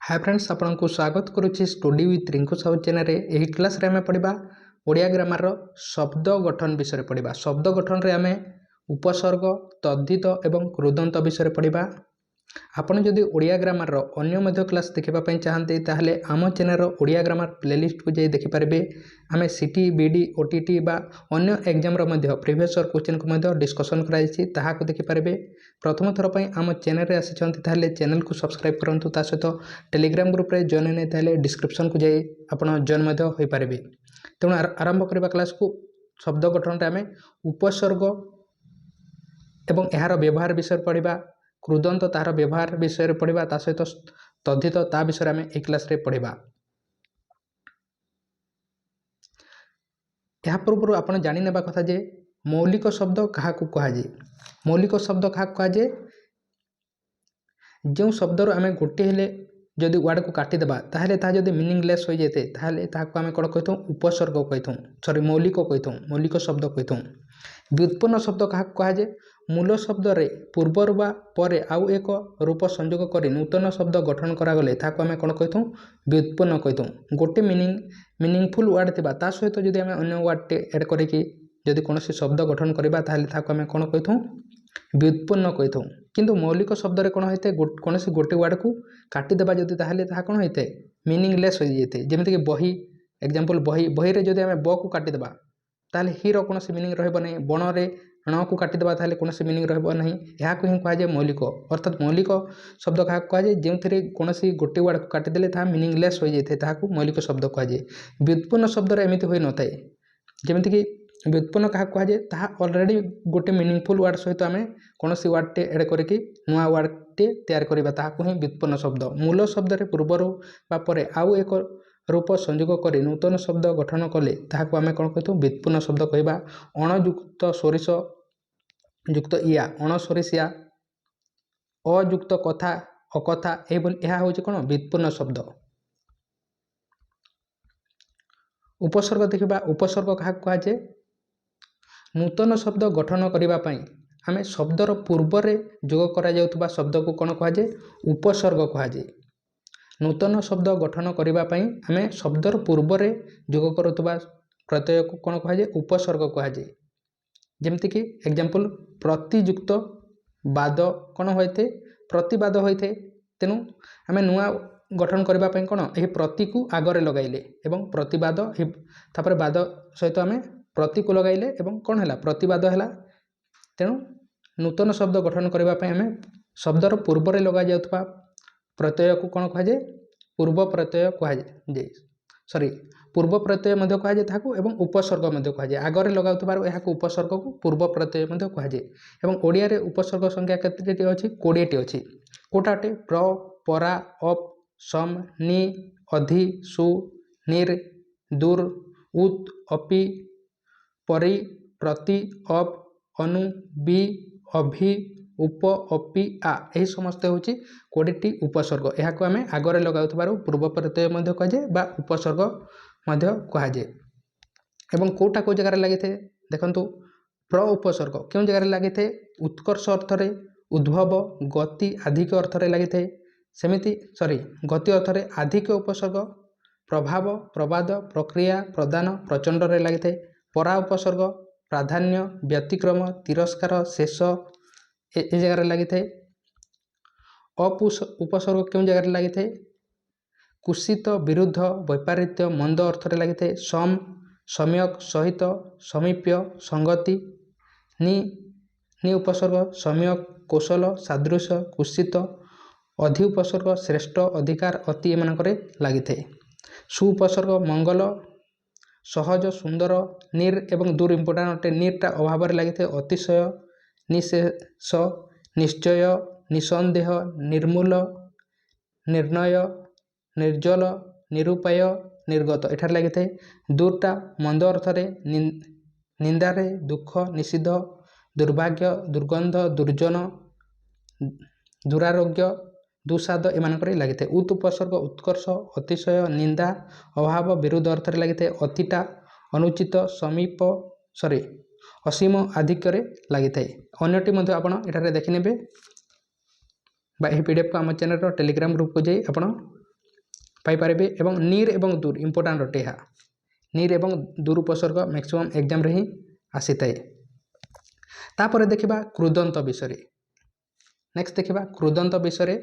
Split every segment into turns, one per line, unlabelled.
हाय friends आपको स्वागत करुच्ची study with Rinku Sahu channel यही क्लास रे आम पढ़ा ओडिया ग्रामर शब्द गठन विषय पढ़ा। शब्द गठन रे आम उपसर्ग तद्धित एवं कृदंत विषय पढ़ा। आपड़ जदि ओडिया ग्रामर अन्य क्लास देखापी चाहते ताहले आम चैनल ओडिया ग्रामर प्लेलिस्ट को जाई देखिपारे। आम सीटी बीडी ओटीटी बा अन्य एग्जाम प्रीवियस क्वेश्चन को डिस्कसन कराई ताहाको देखिपारे। प्रथम थर पर आम चैनल रे आसी ताहले चैनल को सब्सक्राइब करूँ। ता सहित टेलीग्राम ग्रुप रे जॉइन नहीं ताहले डिस्क्रिप्शन को जाई आपण जॉइन हो पारे। तेणु आरंभ करबा क्लास को। शब्द गठन रे आम उपसर्ग एवं यार व्यवहार विषय पढ़ा, कृदंत तार व्यवहार विषय पढ़ा, ता सहित तद्धित ता विषय आम ए क्लास रे पढ़ा। या पूर्व आप जाने कथा जे मौलिक शब्द क्या कहुए। मौलिक शब्द क्या कहुए, जो शब्द आम गोटे हेले जदि वर्ड को काटिदेबा ताहले ता जदि मीनिंगलेस हो जाए ताहले ताको आम कौन कही उपसर्ग कही, सॉरी मौलिक कही, मौलिक शब्द कही। व्युत्पन्न शब्द क्या कहुए, मूल शब्द रे पूर्वर बा परे आउ एक रूप संयोग कर नूतन शब्द गठन करागले ताको आम कौन कही व्युत्पन्न कही। गोटे मीनिंगफुल वर्ड थिबा ता सहित जदि आम अन्य वर्ड टे एड करिकी जदि कौन शब्द गठन करबा ताहले ताको आम कौन कही व्युत्पन्न कही। किंतु मौलिक शब्द रे कौन होते कौन गोटे वर्ड को काटिदेबा जदि ताहले ताहा कौन होते मीनिंगलेस हो जाए। जमीक बही एग्जांपल बही, बही रे जदि आम ब को काटिदेबा ताहले ही रो कौन मीनिंग रहबो नहीं। बण रे ण को काटिदेबा ताहले कौन मीनिंग रहबो नहीं। या को ही कहुए मौलिक। अर्थात मौलिक शब्द क्या कहुए, जो कौन गोटे वर्ड को काटिदेले ताहा मीनिंगलेस हो जाए ताहाको मौलिक शब्द कहुए। व्युत्पन्न शब्द रे एमिति होई न थाए। जमीक व्युत्पन्न क्या कहुए, ताहा ऑलरेडी गोटे मीनिंगफुल वर्ड सहित आम कौन वर्ड टे एड करके नुआ वर्ड टे तैयार करबा ताहाको ही व्युत्पन्न शब्द। मूल शब्द रे पूर्वर बा परे आउ एक रूप संयोग कर नूतन शब्द गठन कले ताहाको आम कौन कही व्युत्पन्न शब्द कहबा। अणयुक्त सोरिष युक्त इया, अणसोरिषिया, अयुक्त कथा अकथा, यह हूँ कौन व्युत्पन्न शब्द। उपसर्ग देखा, उपसर्ग क्या कहुए, नूतन शब्द गठन करने आम शब्दर पूर्वर जोग करा शब्द को कौन कहुए उपसर्ग कहुए। नूतन शब्द गठन करने आम शब्दर पूर्वर जोग करुवा प्रत्यय को कौन कहुए उपसर्ग कहुए। जमीक एग्जांपल प्रतियुक्त बाद कौन होते प्रतिवाद होते। तेणु आम नुआ गठन करने कौन यह प्रति को आगरे लगाइले एवं प्रतिवाद तापर बाद सहित आम प्रति को लगाइले एवं कौन है प्रतिवाद है। तेणु नूतन शब्द गठन करने आम शब्दर पूर्वर लगा जाउथबा प्रत्यय को कौन कहुए पूर्व प्रत्यय कहुए। सॉरी पूर्व प्रत्यय कहुए ताकू एवं उपसर्ग कहुए। आगरे लगाउथबार यह उपसर्ग को पूर्व प्रत्यय कहुए। एवं ओडिया रे उपसर्ग संख्या केते अछि 20 टी अछि। कोटा अटे प्र परा अप सम नि अधि सु निर दूर उत अपि परि प्रति अप अनु बि अभि उप अपि आ, यही समस्त हूँ 20 टी उपसर्ग। यह आम आगरे लगाउथबार पूर्व प्रत्यय कहुए बा उपसर्ग कहुए। एवं कोटा को जगह लगी थे देखंतु प्र उपसर्ग क्यों जगह लगी थे उत्कर्ष अर्थ रे उद्भव गति आधिक अर्थ रे लगी थे। सेमिति सॉरी गति अर्थ रे आधिक उपसर्ग प्रभाव प्रवाद प्रक्रिया प्रदान प्रचंड रे लगी थे। परा उपसर्ग प्राधान्य व्यतिक्रम तिरस्कार शेष ए जगह लगी थे। उपसर्ग क्यों जगह लगी थे कुषित विरुद्ध वैपरीत्य मंद अर्थ रे लगी थे। सम सम्यक सहित समीप्य संगति नि उपसर्ग सम्यक कौशल सादृश्य कुषित अधि उपसर्ग श्रेष्ठ अधिकार अति एमानक लगी थे। सु उपसर्ग मंगल सहज सुंदर निर एवं दूर इंपोर्टाट अटे निरटा अभाव लगी थे। अतिशय निशेष निश्चय निसंदेह निर्मूल निर्णय निर्जल निरूपाय निर्गत एठार लगी थे। दूरटा मंद अर्थ रे निंदारे दुख निषिद्ध दुर्भाग्य दुर्गंध दुर्जन दुरारोग्य दुस्साद एमानक लगी थे। उत उपसर्ग उत्कर्ष अतिशय निंदा अभाव विरुद्ध अर्थ रे लगी थे। अतिटा अनुचित समीप सॉरी असीम आधिक्य लगी थे। अन्यटी आपण एठारे देखिने बा पीडीएफ को आम चैनल टेलीग्राम ग्रुप को जाई आपण पाइपारे एवं नीर एवं दूर इंपोर्टाट अटे यहाँ नीर एवं दूर उपसर्ग मैक्सिमम एग्जाम रे ही आसी थाए। तापर देखिबा क्रुदंत विषय। नेक्स्ट देखिबा क्रुदंत विषय।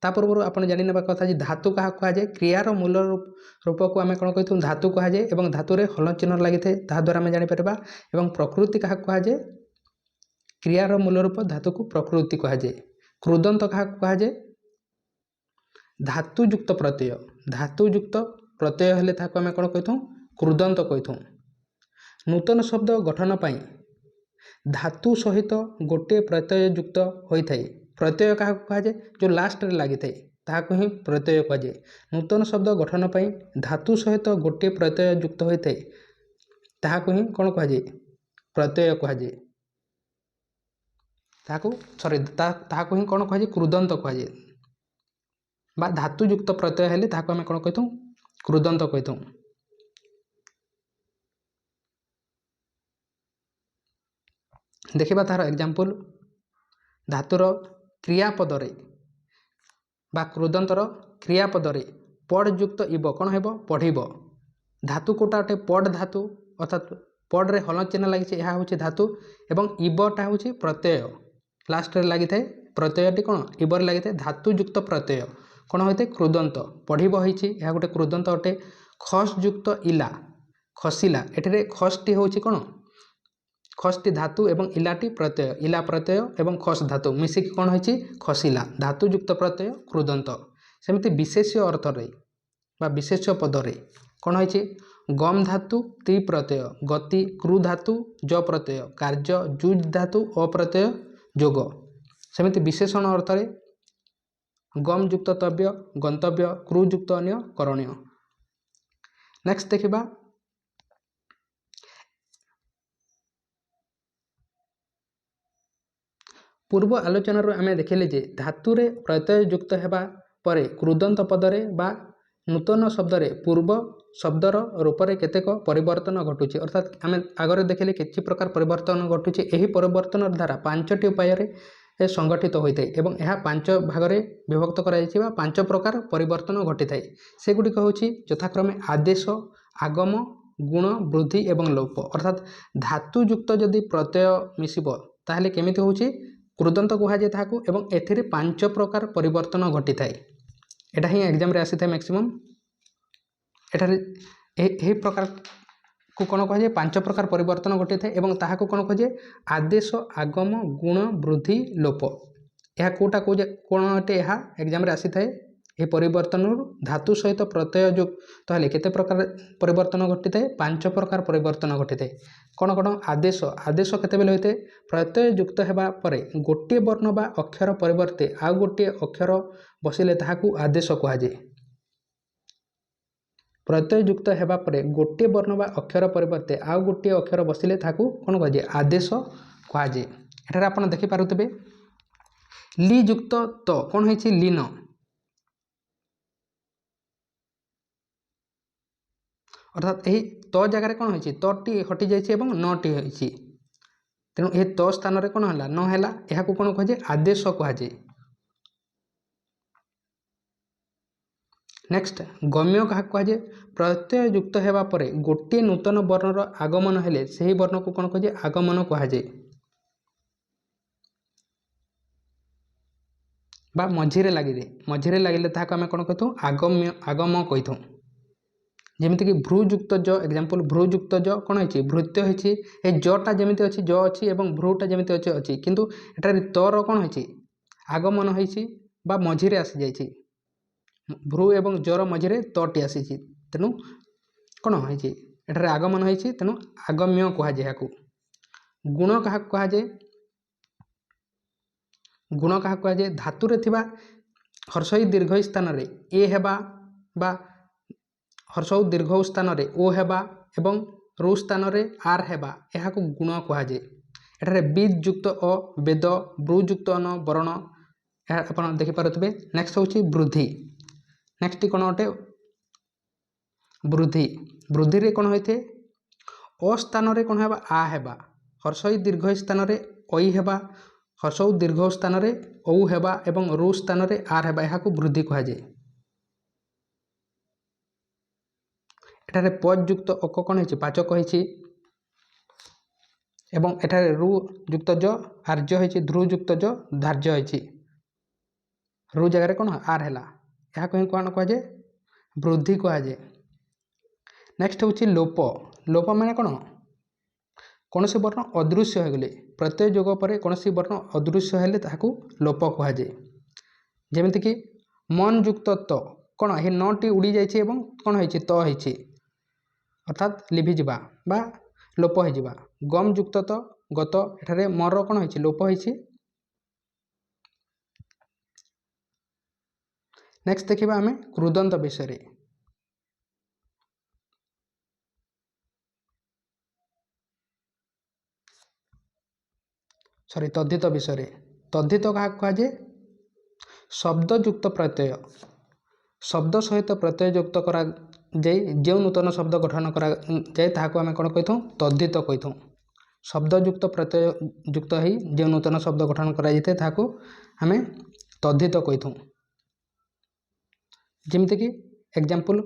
ता पूर्व आपण जानि नेबा कथा जे धातु कहा कहा जाए क्रियार मूल रूप को आम कौन कही धातु कहा जाए एवं धातुरे हल चिन्ह लगी थाए ता द्वारा आम जापर एवं प्रकृति कहा कहा जाए क्रियार मूल रूप धातु को प्रकृति कहा जाए। क्रुदंत कहा कहा जाए धातुयुक्त प्रत्यय धातुयुक्त प्रत्यय हेले ताको आम कौन कही क्रुदंत कही। नूतन शब्द गठन पाई धातु सहित गोटे प्रत्यय युक्त होता है। प्रत्यय क्या कहा जाए जो लास्ट रे लगी थाए ताको ही प्रत्यय कहा जाए। नूतन शब्द गठन पाई धातु सहित गोटे प्रत्यय युक्त होता है ताको ही कौन कहा जाए प्रत्यय कहा जाए। ताको ही कौन कहा जाए क्रुदंत कहा जाए बा धातुयुक्त प्रत्यय हेले ताको आम कौन कही क्रुदंत कही। देखिबा तार एग्जांपल धातुर क्रियापद रे बा क्रुदंतर क्रियापद रे पड़युक्त इब कौन हेब पढ़िब। धातु कोटा अटे पड़ धातु अर्थात पड़ रे हल चिन्ह लगी यह हूँ धातु एवं इबटा हूँ प्रत्यय लास्ट रे लगी थाए प्रत्ययटी कौन इबर लगी थाए धातुयुक्त प्रत्यय कौन होते क्रुदंत पढ़िब होइछि यह गोटे क्रुदंत अटे। खसयुक्त इला खसिला एठरे खसटी हूँ कौन खसटी धातु एवं इलाटी प्रत्यय इला प्रत्यय एवं खस धातु मिसिक कौन होइछि खसिला धातुयुक्त प्रत्यय क्रुदंत। सेमती विशेष्य अर्थ रे बा विशेष्य पद रे कौन होइछि गम धातु ति प्रत्यय गति क्रू धातु ज प्रत्यय कार्य जुज धातु अप्रत्यय जोग। सेमती विशेषण अर्थ रे गम युक्त तव्य गंतव्य क्रू युक्त अन्य करणीय। नेक्स्ट देखिबा पूर्व आलोचना आम देखिले जे धातुरे प्रत्यय युक्त हेबा परे क्रुदंत पदरे बा नूतन शब्दरे पूर्व शब्दर रूपरे केतेक परिवर्तन घटुची अर्थात आम आगरे देखिले किछि प्रकार परिवर्तन घटुची। एही परिवर्तन द्वारा पांचटी उपाय संगठित होता है एवं यह पांच भाग में विभक्त कर पांच प्रकार परिवर्तन घटी थाए। सेगुड़िक हूँ यथाक्रमे आदेश आगम गुण वृद्धि एवं लोप अर्थात धातुयुक्त जदि प्रत्यय मिसिब ताहले केमिति होउछि क्रुदंत कहुए ताकू एवं एथिरे पांच प्रकार परिवर्तन घटी थाए। एटा ही एग्जाम रे आसी थाए मैक्सिमम एठारे एही प्रकार को कौन कहुए पांच प्रकार परिवर्तन घटी थाए एवं ताहाको कौन कहुए आदेश आगम गुण वृद्धि लोप यह कोटा कौन अटे यह एग्जाम रे आसी थाए। यह परिवर्तन धातु सहित प्रत्यय जो तो केते प्रकार परिवर्तन घटी थाए पांच प्रकार परिवर्तन घटी थाए। कौन कौन आदेश आदेश केतेबेले होते प्रत्यय युक्त हेबा परे गोटे वर्ण बा अक्षर परिवर्ते आउ गोटे अक्षर बसिले ताहाकू आदेश कहा जाए। प्रत्यय युक्त हेबा परे गोटे वर्ण बा अक्षर परिवर्ते आउ गोटे अक्षर बसिले ताहाकू कौन कहा जाए आदेश कहा जाए। एठारे आपण देखि पारुतबे ली युक्त तो कौन होइछि लीन अर्थात यही तो जगार कौन होइछि तटी हटि जाइछि एवं नटी होइछि तेणु यह तो स्थान रे कौन हला न हला एहाकू कौन कहा जाए आदेश कहा जाए। नेक्स्ट गम्य क्या कहा जाए प्रत्यय युक्त हेबा परे गोटे नूतन वर्णर आगमन हेले सही वर्ण को कौन कहा जाए आगमन कहा जाए बा मझिरे लगिले ताहाको आमे कौन कहिथु आगम्य आगम कहिथु। जेमिति कि भ्रूयुक्त ज एग्जांपल भ्रूयुक्त ज कौन होइछि भृत्य होइछि ए जटा जेमिति अछि ज अछि एवं भ्रूटा जेमिति अछि किंतु एटारे तर कौन होइछि आगमन होइछि बा मझिरे आसी जाइछि भ्रू एवं जर मझिरे तटी आसीछि तेणु कौन होइछि एटारे आगमन होइछि तेणु आगम्य कहा जाए। याकू गुण कहा कहा जाए गुण कहा कहा जाए धातुरे थिबा हर्षई दीर्घ स्थान रे ए हेबा बा हर्षौ दीर्घ स्थान रे ओ हेबा एवं रू स्थान रे आर हेबा एहाकू गुण कहा जाए। एठारे बीज युक्त अ वेद ब्रू युक्त अन वर्ण आपण देखि पारुतबे। नेक्स्ट होछि वृद्धि नेक्स्ट कौन अटे वृद्धि वृद्धि रे कौन होइथे अ स्थान रे कौन हेबा आ हेबा हर्षई दीर्घ स्थान रे ओई हेबा हर्षौ दीर्घ स्थान रे औ हेबा एवं रू स्थान रे आर हेबा एहाकू वृद्धि कहा जाए। ଏଠାରେ ପଜ୍ ଯୁକ୍ତ ଅକ କ'ଣ ହେଇଛି ପାଚକ ହେଇଛି ଏବଂ ଏଠାରେ ରୁ ଯୁକ୍ତ ଜ ଆର୍ଯ୍ୟ ହେଇଛି ଧ୍ରୁ ଯୁକ୍ତ ଜ ଧାର୍ଯ୍ୟ ହେଇଛି ରୁ ଜାଗାରେ କ'ଣ ଆର୍ ହେଲା ଏହାକୁ ହିଁ କ'ଣ କୁହାଯାଏ ବୃଦ୍ଧି କୁହାଯାଏ। ନେକ୍ସଟ ହେଉଛି ଲୋପ ଲୋପ ମାନେ କ'ଣ କୌଣସି ବର୍ଣ୍ଣ ଅଦୃଶ୍ୟ ହୋଇଗଲେ ପ୍ରତ୍ୟୟ ଯୋଗ ପରେ କୌଣସି ବର୍ଣ୍ଣ ଅଦୃଶ୍ୟ ହେଲେ ତାହାକୁ ଲୋପ କୁହାଯାଏ। ଯେମିତିକି ମନ୍ ଯୁକ୍ତ ତ କ'ଣ ଏହି ନଟି ଉଡ଼ି ଯାଇଛି ଏବଂ କ'ଣ ହେଇଛି ତ ହେଇଛି ଅର୍ଥାତ୍ ଲିଭିଯିବା ବା ଲୋପ ହୋଇଯିବା। ଗମ୍ ଯୁକ୍ତ ତ ଗତ ଏଠାରେ ମର କ'ଣ ହେଇଛି ଲୋପ ହେଇଛି। ନେକ୍ସଟ ଦେଖିବା ଆମେ କୃଦନ୍ତ ବିଷୟରେ। ତଦ୍ଧିତ ବିଷୟରେ ତଦ୍ଧିତ କାହାକୁ କୁହାଯାଏ ଶବ୍ଦ ଯୁକ୍ତ ପ୍ରତ୍ୟୟ ଶବ୍ଦ ସହିତ ପ୍ରତ୍ୟୟ ଯୁକ୍ତ କରାଯାଇ ଯେଉଁ ନୂତନ ଶବ୍ଦ ଗଠନ କରାଯାଏ ତାହାକୁ ଆମେ କ'ଣ କହିଥାଉ ତଦ୍ଧିତ କହିଥାଉ। ଶବ୍ଦ ଯୁକ୍ତ ପ୍ରତ୍ୟୟ ଯୁକ୍ତ ହୋଇ ଯେଉଁ ନୂତନ ଶବ୍ଦ ଗଠନ କରାଯାଇଥାଏ ତାହାକୁ ଆମେ ତଦ୍ଧିତ କହିଥାଉ। ଯେମିତିକି ଏକ୍ଜାମ୍ପଲ୍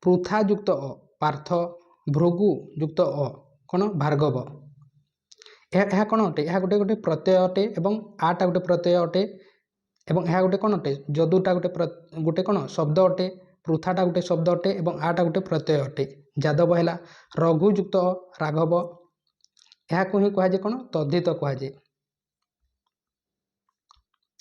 ପୃଥା ଯୁକ୍ତ ଅ ପାର୍ଥ ଭୃଗୁ ଯୁକ୍ତ ଅ କ'ଣ ଭାର୍ଗବ ଏହା କ'ଣ ଅଟେ ଏହା ଗୋଟେ ପ୍ରତ୍ୟୟ ଅଟେ ଏବଂ ଆଟା ଗୋଟେ ପ୍ରତ୍ୟୟ ଅଟେ ଏବଂ ଏହା ଗୋଟେ କ'ଣ ଅଟେ ଯଦୁଟା ଗୋଟେ କ'ଣ ଶବ୍ଦ ଅଟେ ପୃଥାଟା ଗୋଟେ ଶବ୍ଦ ଅଟେ ଏବଂ ଆଟା ଗୋଟେ ପ୍ରତ୍ୟୟ ଅଟେ। ଯାଦବ ହେଲା ରଘୁ ଯୁକ୍ତ ରାଘବ ଏହାକୁ ହିଁ କୁହାଯାଏ କ'ଣ ତଦ୍ଧିତ କୁହାଯାଏ।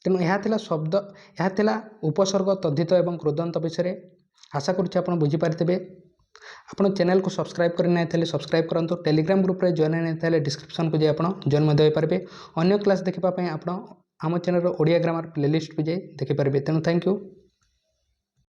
ତେଣୁ ଏହା ଥିଲା ଉପସର୍ଗ ତଦ୍ଧିତ ଏବଂ କୃଦନ୍ତ ବିଷୟରେ। ଆଶା କରୁଛି ଆପଣ ବୁଝିପାରିଥିବେ। ଆପଣ ଚ୍ୟାନେଲକୁ ସବସ୍କ୍ରାଇବ୍ କରିନାଇଥିଲେ ସବସ୍କ୍ରାଇବ୍ କରନ୍ତୁ। ଟେଲିଗ୍ରାମ ଗ୍ରୁପରେ ଜଏନ୍ ହେଇନଥିଲେ ଡିସ୍କ୍ରିପ୍ସନକୁ ଯାଇ ଆପଣ ଜଏନ୍ ମଧ୍ୟ ହୋଇପାରିବେ। ଅନ୍ୟ କ୍ଲାସ୍ ଦେଖିବା ପାଇଁ ଆପଣ ଆମ ଚ୍ୟାନେଲର ଓଡ଼ିଆ ଗ୍ରାମାର ପ୍ଲେଲିଷ୍ଟକୁ ଯାଇ ଦେଖିପାରିବେ। ତେଣୁ ଥ୍ୟାଙ୍କ ୟୁ।